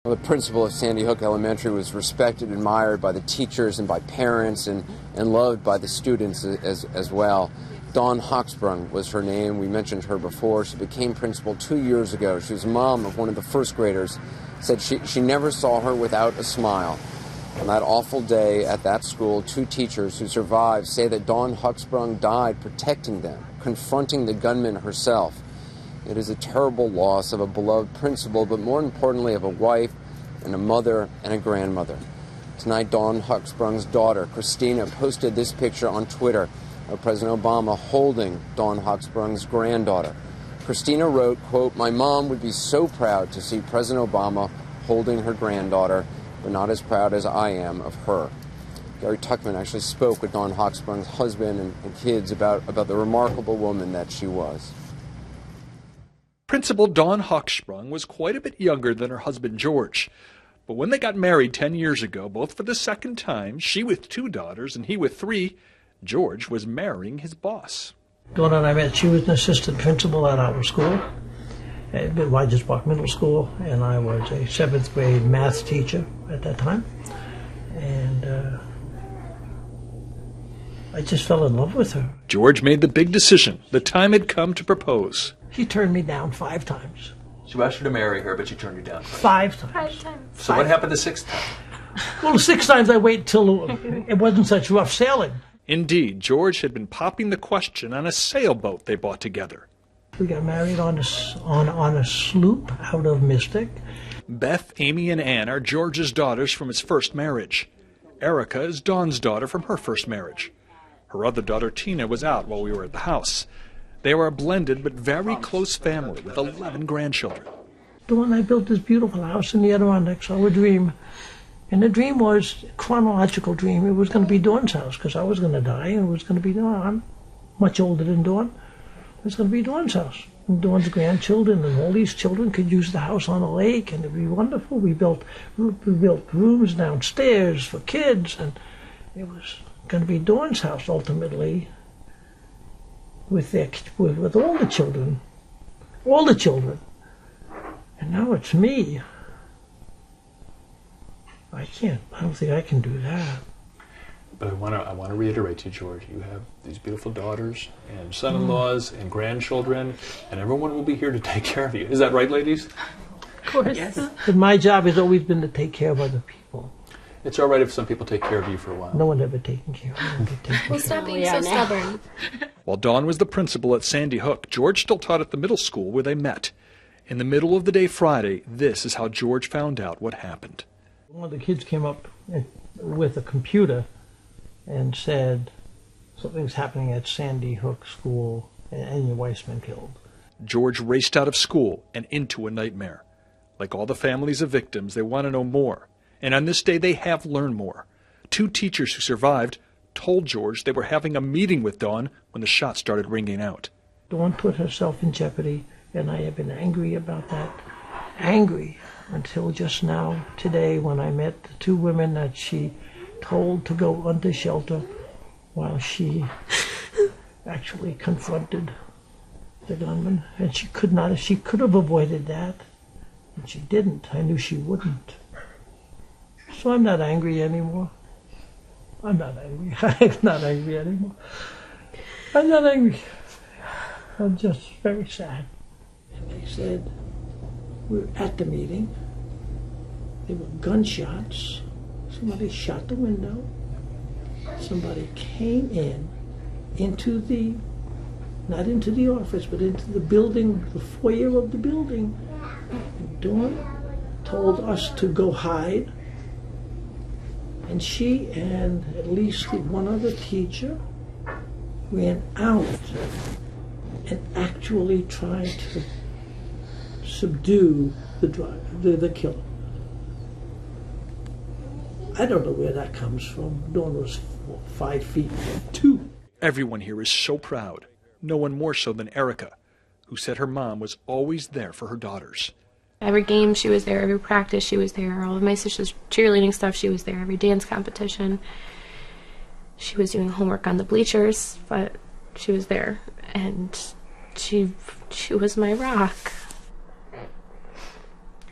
The principal of Sandy Hook Elementary was respected and admired by the teachers and by parents and loved by the students as well. Dawn Hochsprung was her name. We mentioned her before. She became principal 2 years ago. She was mom of one of the first graders. Said she never saw her without a smile. On that awful day at that school, 2 teachers who survived say that Dawn Hochsprung died protecting them, confronting the gunman herself. It is a terrible loss of a beloved principal, but more importantly of a wife and a mother and a grandmother. Tonight, Dawn Hochsprung's daughter, Christina, posted this picture on Twitter of President Obama holding Dawn Hochsprung's granddaughter. Christina wrote, quote, "My mom would be so proud to see President Obama holding her granddaughter, but not as proud as I am of her." Gary Tuckman actually spoke with Dawn Hochsprung's husband and kids about the remarkable woman that she was. Principal Dawn Hochsprung was quite a bit younger than her husband George. But when they got married 10 years ago, both for the second time, she with 2 daughters and he with 3, George was marrying his boss. Dawn and I met. She was an assistant principal at our school, at Rogers Park Middle School, and I was a 7th grade math teacher at that time. And I just fell in love with her. George made the big decision. The time had come to propose. She turned me down 5 times. She asked you to marry her, but she turned you down. 5 times. 5 times. So what happened the 6th time? Well, the 6 times I waited till it wasn't such rough sailing. Indeed, George had been popping the question on a sailboat they bought together. We got married on a sloop out of Mystic. Beth, Amy, and Ann are George's daughters from his first marriage. Erica is Dawn's daughter from her first marriage. Her other daughter, Tina, was out while we were at the house. They were a blended but very close family with 11 grandchildren. Dawn and I built this beautiful house in the Adirondacks, our dream. And the dream was a chronological dream. It was going to be Dawn's house because I was going to die and it was going to be Dawn. I'm much older than Dawn. It was going to be Dawn's house. And Dawn's grandchildren and all these children could use the house on a lake and it would be wonderful. We built rooms downstairs for kids and it was going to be Dawn's house ultimately with all the children. All the children. And now it's me. I don't think I can do that. But I want to reiterate to you, George, you have these beautiful daughters and son-in-laws and grandchildren, and everyone will be here to take care of you. Is that right, ladies? Of course. Yes. But my job has always been to take care of other people. It's all right if some people take care of you for a while. No one ever taken care of me. Well, stop being so stubborn. While Dawn was the principal at Sandy Hook, George still taught at the middle school where they met. In the middle of the day Friday, this is how George found out what happened. One of the kids came up with a computer and said, something's happening at Sandy Hook School and your wife's been killed. George raced out of school and into a nightmare. Like all the families of victims, they want to know more. And on this day, they have learned more. 2 teachers who survived told George they were having a meeting with Dawn when the shots started ringing out. Dawn put herself in jeopardy, and I have been angry about that. Angry until just now, today, when I met the 2 women that she told to go under shelter while she actually confronted the gunman. And she could have avoided that, and she didn't. I knew she wouldn't. So I'm not angry anymore. I'm not angry. I'm not angry anymore. I'm not angry. I'm just very sad. And they said, we're at the meeting. There were gunshots. Somebody shot the window. Somebody came not into the office, but into the building, the foyer of the building. And Dawn told us to go hide. And she and at least one other teacher ran out and actually tried to subdue the killer. I don't know where that comes from. Dawn was 5'2". Everyone here is so proud. No one more so than Erica, who said her mom was always there for her daughters. Every game she was there, every practice she was there, all of my sister's cheerleading stuff she was there, every dance competition. She was doing homework on the bleachers, but she was there, and she was my rock.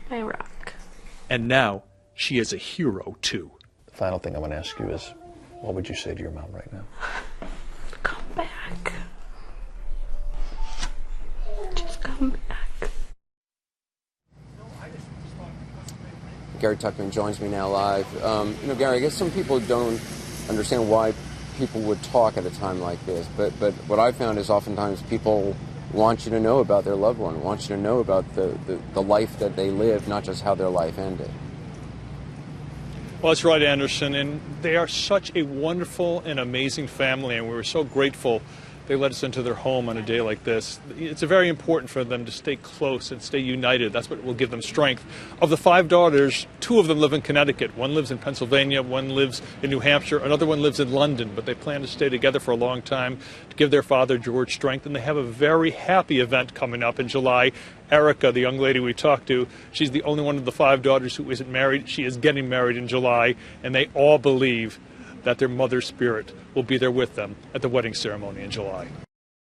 My rock. And now she is a hero, too. The final thing I want to ask you is, what would you say to your mom right now? Come back. Just come back. Gary Tuckman joins me now live. Gary, I guess some people don't understand why people would talk at a time like this, but what I found is oftentimes people want you to know about their loved one, want you to know about the life that they lived, not just how their life ended. Well, that's right, Anderson, and they are such a wonderful and amazing family, and we were so grateful they let us into their home on a day like this. It's very important for them to stay close and stay united. That's what will give them strength. Of the 5 daughters, 2 of them live in Connecticut. One lives in Pennsylvania, one lives in New Hampshire, another one lives in London, but they plan to stay together for a long time to give their father, George, strength, and they have a very happy event coming up in July. Erica, the young lady we talked to, she's the only one of the 5 daughters who isn't married. She is getting married in July, and they all believe that their mother's spirit will be there with them at the wedding ceremony in July.